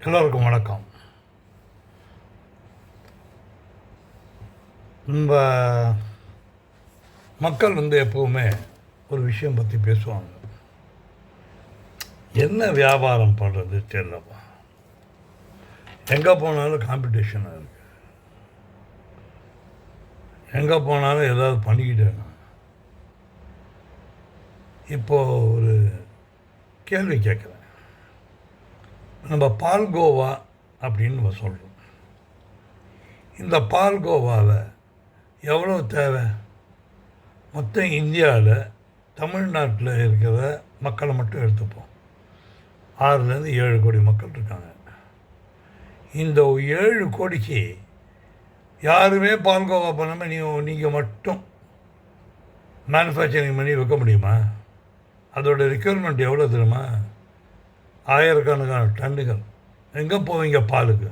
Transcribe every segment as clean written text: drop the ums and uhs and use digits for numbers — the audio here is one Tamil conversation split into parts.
எல்லோருக்கும் வணக்கம். நம்ம மக்கள் எப்போவுமே ஒரு விஷயம் பற்றி பேசுவாங்க. என்ன வியாபாரம் பண்ணுறது தெரியலப்பா, எங்கே போனாலும் காம்படிஷனாக இருக்குது, எங்கே போனாலும் ஏதாவது பண்ணிக்கிட்டேன். இப்போது ஒரு கேள்வி கேட்குறேன். நம்ம பால்கோவா அப்படின்னு நம்ம சொல்கிறோம். இந்த பால்கோவாவை எவ்வளோ தேவை? மொத்தம் இந்தியாவில் தமிழ்நாட்டில் இருக்கிற மக்களை மட்டும் எடுத்துப்போம். 6லேருந்து 7 கோடி மக்கள் இருக்காங்க. இந்த 7 கோடிக்கு யாருமே பால்கோவா பண்ணாமல் நீங்கள் மட்டும் மேனுஃபேக்சரிங் பண்ணி வைக்க முடியுமா? அதோட ரெக்யர்மெண்ட் எவ்வளோ தெரியுமா? ஆயிரக்கணக்கான டன்னுகள். எங்கே போவீங்க பாலுக்கு?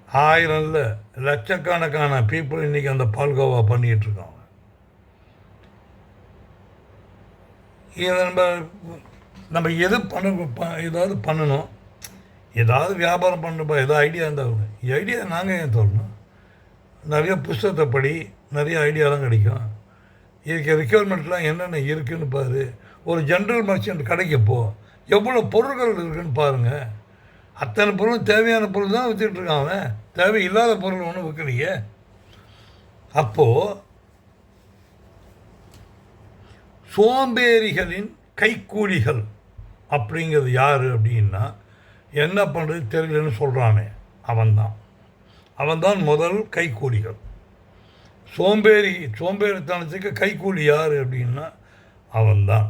1000 இல்லை, லட்சக்கணக்கான பீப்புள் இன்றைக்கி அந்த பால்கோவா பண்ணிகிட்ருக்காங்க. இதை நம்ம எது ஏதாவது பண்ணணும், ஏதாவது வியாபாரம் பண்ணப்போ ஏதாவது ஐடியா இருந்தால் ஐடியா நாங்கள் ஏன் தரணும்? நிறைய புஸ்தகத்தை படி, நிறைய ஐடியாலாம் கிடைக்கும். இதுக்கு ரெக்யர்மெண்ட்லாம் என்னென்ன இருக்குதுன்னு பாரு. ஒரு ஜென்ரல் மர்ச்சன்ட் கடைக்கு போ, எவ்வளோ பொருட்கள் இருக்குதுன்னு பாருங்கள். அத்தனை பொருள் தேவையான பொருள் தான் விற்றுட்ருக்கான். அவன் தேவையில்லாத பொருள் ஒன்றும் விற்கலையே. அப்போது சோம்பேறிகளின் கைக்கூலிகள் அப்படிங்கிறது யார் அப்படின்னா, என்ன பண்ணுறது தெரியலன்னு சொல்கிறானே அவன்தான் முதல் கைக்கூலிகள். சோம்பேறித்தனத்துக்கு கைக்கூலி யார் அப்படின்னா அவன்தான்.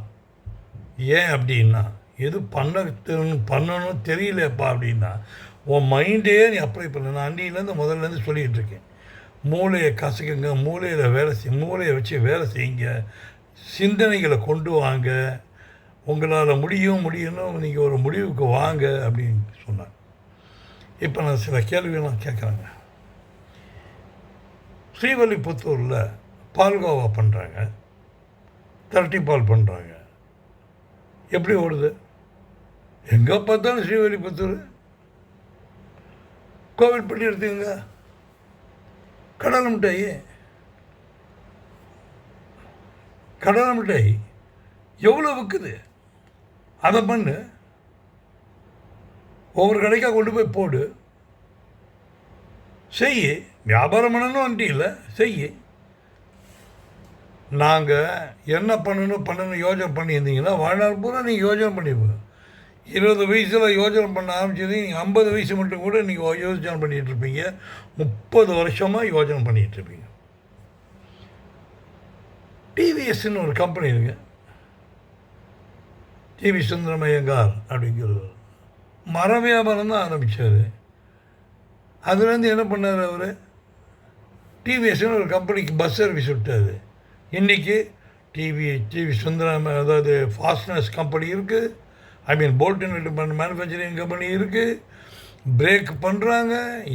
ஏன் அப்படின்னா, எது பண்ணணும் தெரியலப்பா அப்படின்னா உன் மைண்டே நீ அப்ளை பண்ண. நான் முதல்லேருந்து சொல்லிகிட்டு இருக்கேன். மூளையை கசக்குங்க, மூளையில் மூளையை வச்சு வேலை செய்யுங்க, சிந்தனைகளை கொண்டு வாங்க, உங்களால் முடியும்னு நீங்கள் ஒரு முடிவுக்கு வாங்க அப்படின்னு சொன்னாங்க. இப்போ நான் சில கேள்வியெல்லாம் கேட்குறேங்க. ஸ்ரீவல்லிபுத்தூரில் பால்கோவா பண்ணுறாங்க, 30 பால் பண்ணுறாங்க. எப்படி ஓடுது? எங்கே பார்த்தாலும் ஸ்ரீவல்லிபுத்தூர். கோவில்பட்டி எடுத்துக்கங்க, கடலை மிட்டாய் எவ்வளோ விற்குது? அதை பண்ணு, ஒவ்வொரு கடைக்காக கொண்டு போய் போடு, செய். வியாபாரம் பண்ணணும் வண்டி இல்லை, செய். நாங்கள் என்ன பண்ணணும் யோஜனை பண்ணியிருந்தீங்கன்னா வாழ்நாள் பூரா நீங்கள் யோஜனை பண்ணிடுவோம். 20 வயசில் யோஜனை பண்ண ஆரம்பிச்சது, நீங்கள் 50 வயசு மட்டும் கூட நீங்கள் யோஜனை பண்ணிகிட்ருப்பீங்க. 30 வருஷமாக யோஜனை பண்ணிகிட்ருப்பீங்க. டிவிஎஸ்ன்னு ஒரு கம்பெனி இருக்குது, டிவி சுந்தரமையங்கார் அப்படிங்கிறது. மர வியாபாரம் தான் ஆரம்பித்தார். அதுலேருந்து என்ன பண்ணார் அவர்? டிவிஎஸ்ன்னு ஒரு கம்பெனிக்கு பஸ் சர்வீஸ் விட்டார். இன்றைக்கி டிவி சுந்தரம், அதாவது ஃபாஸ்ட்னஸ் கம்பெனி இருக்குது, போல்ட் நட் மேனுஃபேக்சரிங் கம்பெனி இருக்குது, பிரேக் பண்ணுறாங்க,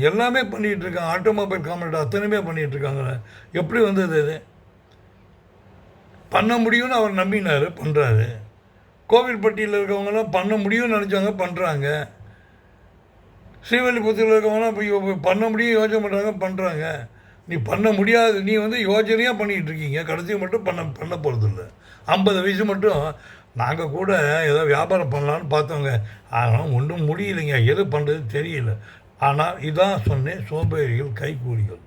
எல்லாமே பண்ணிகிட்ருக்காங்க. ஆட்டோமொபைல் காம்பனண்ட் அத்தனையுமே பண்ணிகிட்ருக்காங்க. எப்படி வந்தது? அது பண்ண முடியும்னு அவர் நம்பினார், பண்ணுறாரு. கோவில்பட்டியில் இருக்கவங்களாம் பண்ண முடியும்னு நினச்சாங்க, பண்ணுறாங்க. ஸ்ரீவல்லிபுத்தூரில் இருக்கவங்களாம் இப்போ பண்ண முடியும் யோசனை பண்ணுறாங்க, பண்ணுறாங்க. நீ பண்ண முடியாது, நீ யோஜனையாக பண்ணிகிட்டு இருக்கீங்க, கடைசி மட்டும் பண்ண போகிறதில்ல. 50 வயசு மட்டும் நாங்கள் கூட ஏதோ வியாபாரம் பண்ணலான்னு பார்த்தோங்க, ஆனால் ஒன்றும் முடியலைங்க, எது பண்ணுறது தெரியல. ஆனால் இதான் சொன்னேன், சோம்பேறிகள் கைக்கூலிகள்.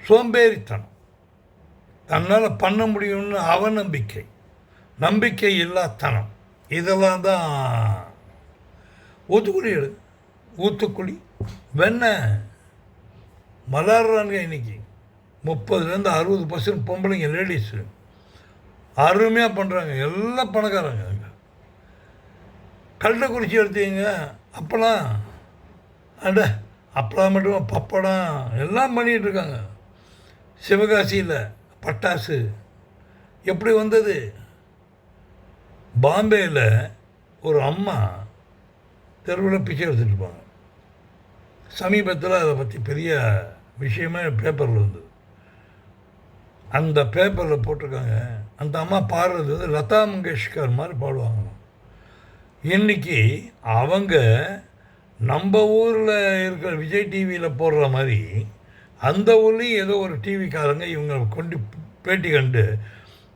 சோம்பேறித்தனம், தன்னால் பண்ண முடியும்னு அவநம்பிக்கை, நம்பிக்கை இல்லாதனம், இதெல்லாம் தான் ஊத்துக்குழி வெண்ணெய் மலர்றானுங்க. இன்றைக்கி 30% 60% பொம்பளைங்க, லேடிஸு அருமையாக பண்ணுறாங்க, எல்லாம் பணக்காரங்க. கள்ளக்குறிச்சி எடுத்தீங்க, அப்பளம் அப்பளம் மட்டும் பப்படம் எல்லாம் பண்ணிகிட்ருக்காங்க. சிவகாசியில் பட்டாசு எப்படி வந்தது? பாம்பேயில் ஒரு அம்மா தெருவில் பிச்சை எடுத்துகிட்ருப்பாங்க. சமீபத்தில் அதை பற்றி பெரிய விஷயமே பேப்பரில் வந்தது. அந்த பேப்பரில் போட்டிருக்காங்க, அந்த அம்மா பாடுறது லதா மங்கேஷ்கர் மாதிரி பாடுவாங்களாம். இன்றைக்கி அவங்க நம்ம ஊரில் இருக்கிற விஜய் டிவியில் போடுற மாதிரி அந்த ஊர்லேயும் ஏதோ ஒரு டிவிக்காரங்க இவங்க கொண்டு பேட்டி கண்டு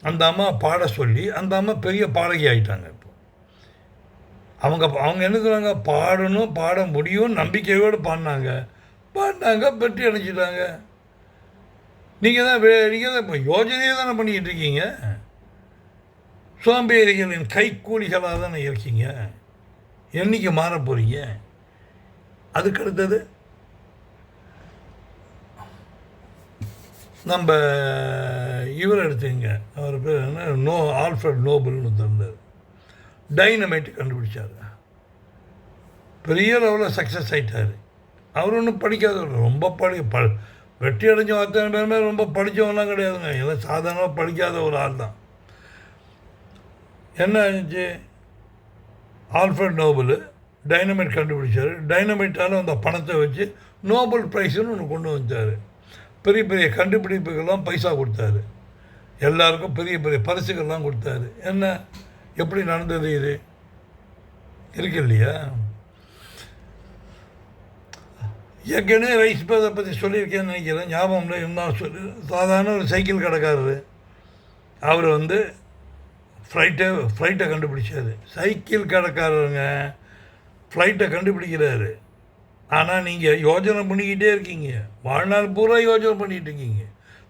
அந்த அம்மா பாட சொல்லி அந்த அம்மா பெரிய பாடகி ஆகிட்டாங்க. இப்போ அவங்க என்ன சொல்கிறாங்க, பாடணும் பாட முடியும் நம்பிக்கையோடு பாடினாங்க, பெட்டி அணைச்சிட்டாங்க. நீங்கள் தான் இப்போ யோஜனையே தானே பண்ணிக்கிட்டு இருக்கீங்க. சோம்பேறிகளின் கைக்கூலிகளாக தானே இருக்கீங்க. என்றைக்கு மாற போகிறீங்க? அதுக்கு அடுத்தது நம்ம இவர் எடுத்துங்க, அவர் பேர் என்ன, ஆல்ஃப்ரட் நோபல்னு தந்தார். டைனமைட்டு கண்டுபிடிச்சார். பெரிய லெவலில் சக்ஸஸ் ஆகிட்டார். அவர் ஒன்றும் படிக்காதவர், ரொம்ப வெற்றி அடைஞ்ச அத்தனை பேருமே ரொம்ப படித்தவங்களாம் கிடையாதுங்க. எல்லாம் சாதாரணமாக படிக்காத ஒரு ஆள் தான். என்ன ஆச்சு, ஆல்ஃப்ரட் நோபல் டைனமைட் கண்டுபிடிச்சார். டைனமைட்டால் அந்த பணத்தை வச்சு நோபல் ப்ரைஸுன்னு ஒன்று கொண்டு வந்தார். பெரிய பெரிய கண்டுபிடிப்புகள்லாம் பைசா கொடுத்தாரு. எல்லாருக்கும் பெரிய பெரிய பரிசுகள்லாம் கொடுத்தாரு. என்ன எப்படி நடந்தது இது இருக்கு இல்லையா? ஏற்கனவே ரைஸ் பேதை பற்றி சொல்லியிருக்கேன்னு நினைக்கிறேன், ஞாபகம்ல இருந்தாலும் சொல்லி. சாதாரண ஒரு சைக்கிள் கடைக்காரரு, அவர் ஃப்ளைட்டை கண்டுபிடிச்சார். சைக்கிள் கடைக்காரருங்க ஃப்ளைட்டை கண்டுபிடிக்கிறாரு. ஆனால் நீங்கள் யோஜனை பண்ணிக்கிட்டே இருக்கீங்க, வாழ்நாள் பூரா யோஜனை பண்ணிகிட்டு இருக்கீங்க.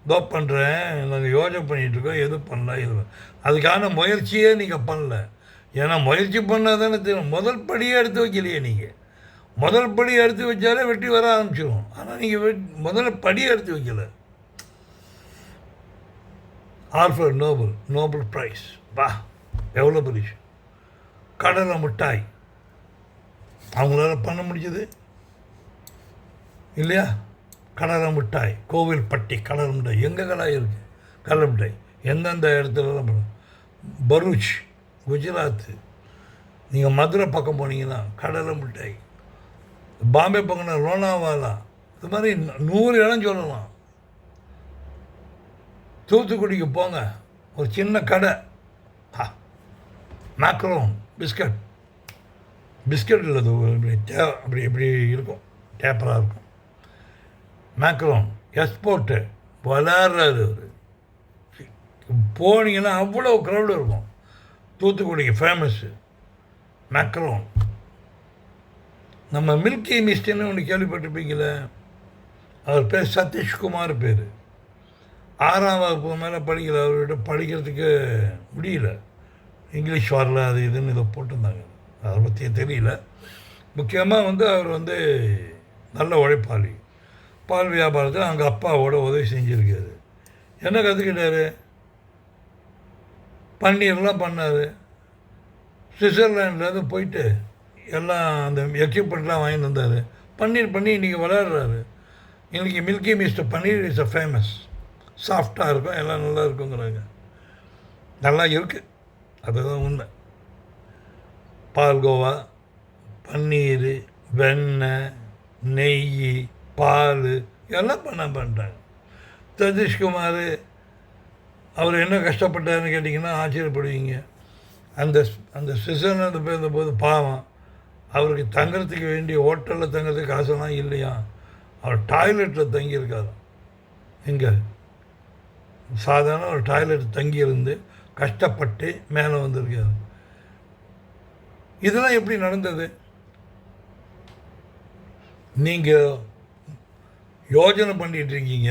இதோ பண்ணுறேன், நாங்கள் யோஜனை பண்ணிகிட்ருக்கோம், எதுவும் பண்ணல, இது அதுக்கான முயற்சியே நீங்கள் பண்ணல. ஏன்னா முயற்சி பண்ணால் தானே தெரியும். முதல் படியே எடுத்து வைக்கலையே நீங்கள். முதல் படி எடுத்து வச்சாலே வெற்றி வர ஆரம்பிச்சிடும். ஆனால் நீங்கள் முதல்ல படியை எடுத்து வைக்கலை. ஆல்ஃப்ரட் நோபல் ப்ரைஸ், வா எவ்வளோ பெரிய கடலை மிட்டாய் அவங்களால பண்ண முடிஞ்சது இல்லையா? கடலை மிட்டாய், கோவில்பட்டி கடலை மிட்டாய் எங்கே கடாய் இருக்குது? கடலை மிட்டாய் எந்தெந்த இடத்துலலாம் பண்ணும். பரூச் குஜராத்து, நீங்கள் மதுரை பக்கம் போனீங்கன்னா கடலை மிட்டாய், பாம்பே பக்கம் லோனாவாலா, இது மாதிரி 100 இடம் சொல்லலாம். தூத்துக்குடிக்கு போங்க, ஒரு சின்ன கடை, மேக்ரோன் பிஸ்கட் இல்லை, அப்படி இப்படி இருக்கும், டேப்பராக இருக்கும். மேக்ரோன் எக்ஸ்போர்ட்டு வளர்றாரு அவர். போனீங்கன்னா அவ்வளோ க்ரௌடு இருக்கும். தூத்துக்குடிக்கு ஃபேமஸ்ஸு மேக்ரோன். நம்ம மில்கி மிஸ்ட்னு ஒன்று கேள்விப்பட்டிருப்பீங்களே, அவர் பேர் சதீஷ்குமார் பேர். 6ஆம் வகுப்பு மேலே படிக்கல, அவர்கிட்ட படிக்கிறதுக்கு முடியல, இங்கிலீஷ் வரல, அது இதுன்னு இதை போட்டிருந்தாங்க. அதை பற்றி தெரியல. முக்கியமாக அவர் நல்ல உழைப்பாளி. பால் வியாபாரத்தில் அங்கே அப்பாவோட உதவி செஞ்சுருக்காரு. என்ன கற்றுக்கிட்டாரு? பன்னீர்லாம் பண்ணார். சுவிட்சர்லாண்ட்லேருந்து போயிட்டு எல்லாம் அந்த எக்யூப்மெண்ட்லாம் வாங்கிட்டு வந்தார். பன்னீர் பண்ணி இன்றைக்கி விளையாடுறாரு. இன்றைக்கி Milky Mist paneer is famous. சாஃப்டாக இருக்கும், எல்லாம் நல்லா இருக்குங்கிறாங்க. நல்லா இருக்குது, அதுதான் உண்மை. பால்கோவா, பன்னீர், வெண்ணெய், நெய், பால் எல்லாம் பண்ணிட்டாங்க. சதீஷ்குமார் அவர் என்ன கஷ்டப்பட்டாருன்னு கேட்டிங்கன்னா ஆச்சரியப்படுவீங்க. அந்த சுவிட்சர்லாந்து போயிருந்தபோது பாவம், அவருக்கு தங்குறதுக்கு வேண்டிய ஹோட்டலில் தங்குறதுக்கு காசெல்லாம் இல்லையா, அவர் டாய்லெட்டில் தங்கியிருக்காரு. இங்கே சாதாரண ஒரு டாய்லெட் தங்கியிருந்து கஷ்டப்பட்டு மேலே வந்திருக்காரு. இதெல்லாம் எப்படி நடந்தது? நீங்கள் யோஜனை பண்ணிகிட்ருக்கீங்க,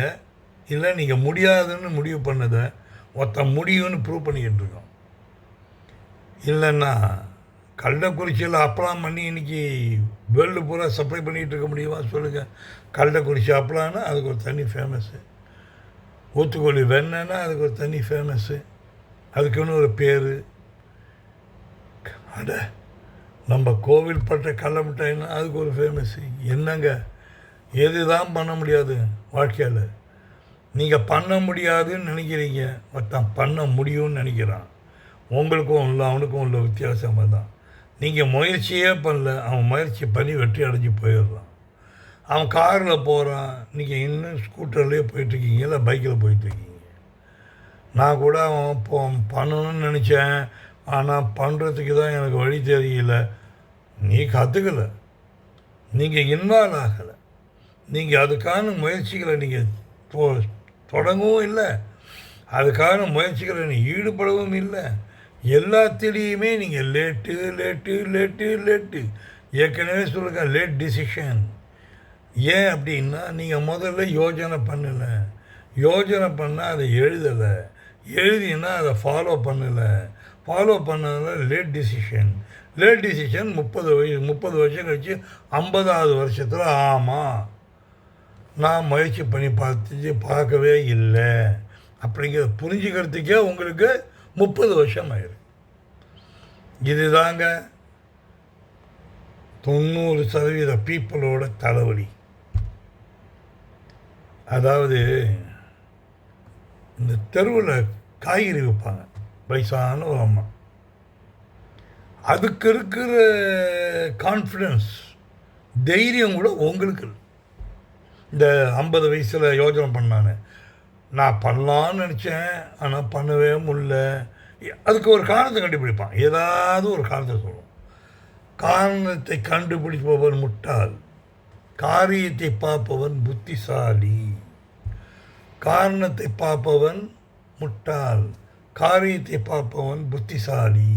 இல்லை நீங்கள் முடியாதுன்னு முடிவு பண்ணதை முடியும்னு ப்ரூவ் பண்ணிக்கிட்டு இருக்கோம். இல்லைன்னா கள்ளக்குறிச்சியில் அப்பளம் பண்ணி இன்றைக்கி வேர்ல்டு பூரா சப்ளை பண்ணிகிட்டு இருக்க முடியுமா சொல்லுங்கள்? கள்ளக்குறிச்சி அப்பளம்னா அதுக்கு ஒரு தனி ஃபேமஸ்ஸு, ஊத்துக்கோழி வெண்ணெய்னா அதுக்கு ஒரு தனி ஃபேமஸ்ஸு, அதுக்குன்னு ஒரு பேர். அட நம்ம கோவில்பட்ட கடலை மிட்டாய்னா அதுக்கு ஒரு ஃபேமஸ்ஸு. என்னங்க எது தான் பண்ண முடியாது வாழ்க்கையில்? நீங்கள் பண்ண முடியாதுன்னு நினைக்கிறீங்க, ஒருத்தன் பண்ண முடியும்னு நினைக்கிறான். உங்களுக்கும் இல்லை அவனுக்கும் உள்ள வித்தியாசமாக தான். நீங்கள் முயற்சியே பண்ணல, அவன் முயற்சி பண்ணி வெற்றி அடைஞ்சி போயிடுறான். அவன் காரில் போகிறான், நீங்கள் இன்னும் ஸ்கூட்டர்லேயே போயிட்டுருக்கீங்க, இல்லை பைக்கில் போயிட்டுருக்கீங்க. நான் கூட அவன் பண்ணணும்னு நினச்சேன், ஆனால் பண்ணுறதுக்கு தான் எனக்கு வழி தெரியல. நீ கற்றுக்கல, நீங்கள் இன்வால்வ் ஆகலை, நீங்கள் அதுக்கான முயற்சிகளை நீங்கள் தொடங்கவும் இல்லை, அதுக்கான முயற்சிகளை நீங்கள் ஈடுபடவும் இல்லை. எல்லாத்திலையுமே நீங்கள் லேட்டு லேட்டு லேட்டு லேட்டு. ஏற்கனவே சொல்லுங்க, லேட் டிசிஷன். ஏன் அப்படின்னா நீங்கள் முதல்ல யோஜனை பண்ணலை, யோஜனை பண்ணால் அதை எழுதலை, எழுதினா அதை ஃபாலோ பண்ணலை, ஃபாலோ பண்ணதில் லேட் டிசிஷன். லேட் டிசிஷன் 30 வருஷம் கழிச்சு 50வது வருஷத்தில் ஆமாம் நான் முயற்சி பண்ணி பார்க்கவே இல்லை அப்படிங்கிறத புரிஞ்சுக்கிறதுக்கே உங்களுக்கு 30 வருஷம் ஆயிரும். இதுதாங்க 90% பீப்புளோட தலைவலி. அதாவது இந்த தெருவில் காய்கறி விற்பாங்க, வயசான ஒரு அம்மா. அதுக்கு இருக்கிற கான்ஃபிடென்ஸ், தைரியம் கூட உங்களுக்கு இந்த 50 வயசில் யோஜனை பண்ணானே, நான் பண்ணலான்னு நினச்சேன் ஆனால் பண்ணவே முடியல. அதுக்கு ஒரு காரணத்தை கண்டுபிடிப்பான், ஏதாவது ஒரு காரணத்தை சொல்லுவோம். காரணத்தை கண்டுபிடிப்பவன் முட்டாள், காரியத்தை பார்ப்பவன் புத்திசாலி. காரணத்தை பார்ப்பவன் முட்டாள், காரியத்தை பார்ப்பவன் புத்திசாலி.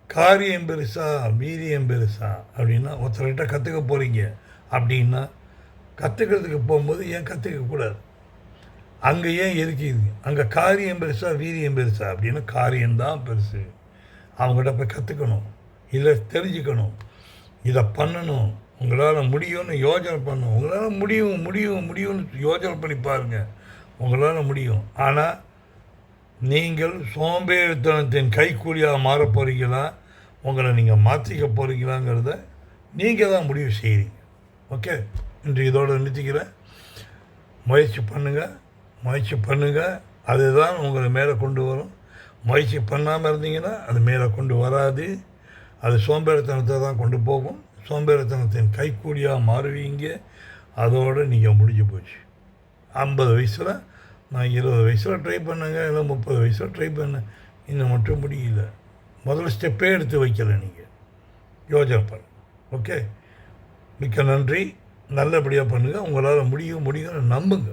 காரியம் பெருசா வீரியம் பெருசா அப்படின்னா, ஒருத்தர்கிட்ட கற்றுக்க போகிறீங்க அப்படின்னா கற்றுக்கிறதுக்கு போகும்போது ஏன் கற்றுக்கக்கூடாது, அங்கே ஏன் இருக்குது, அங்கே காரியம் பெருசா வீரியம் பெருசா அப்படின்னா காரியம்தான் பெருசு. அவங்ககிட்ட போய் கற்றுக்கணும், இல்லை தெரிஞ்சுக்கணும், இதை பண்ணணும், உங்களால் முடியும்னு யோஜனை பண்ணணும். உங்களால் முடியும் முடியும் முடியும்னு யோஜனை பண்ணி பாருங்கள், உங்களால் முடியும். ஆனால் நீங்கள் சோம்பேறித்தனத்தின் கைக்கூலியாக மாற போகிறீங்களா, உங்களை நீங்கள் மாற்றிக்க போகிறீங்களாங்கிறத நீங்கள் தான் முடிவு செய்கிறீங்க. ஓகே, இன்று இதோடு நிறுத்திக்கிறேன். முயற்சி பண்ணுங்கள், முயற்சி பண்ணுங்கள், அதுதான் உங்களை மேலே கொண்டு வரும். முயற்சி பண்ணாமல் இருந்தீங்கன்னா அது மேலே கொண்டு வராது, அது சோம்பேறித்தனத்தை தான் கொண்டு போகும். சோம்பேறித்தனத்தின் கைக்கூலியாக மாறுவீங்க, அதோடு நீங்கள் முடிஞ்சு போச்சு. 50 வயசில் நான் 20 வயசில் ட்ரை பண்ணுங்க, இல்லை 30 வயசில் ட்ரை பண்ணேன், இன்னும் மட்டும் முடியல. முதல்ல ஸ்டெப்பே எடுத்து வைக்கலை, நீங்கள் யோஜனை பண்ணுங்கள். ஓகே, மிக்க நன்றி. நல்லபடியாக பண்ணுங்கள், உங்களால் முடியும்னு நம்புங்க.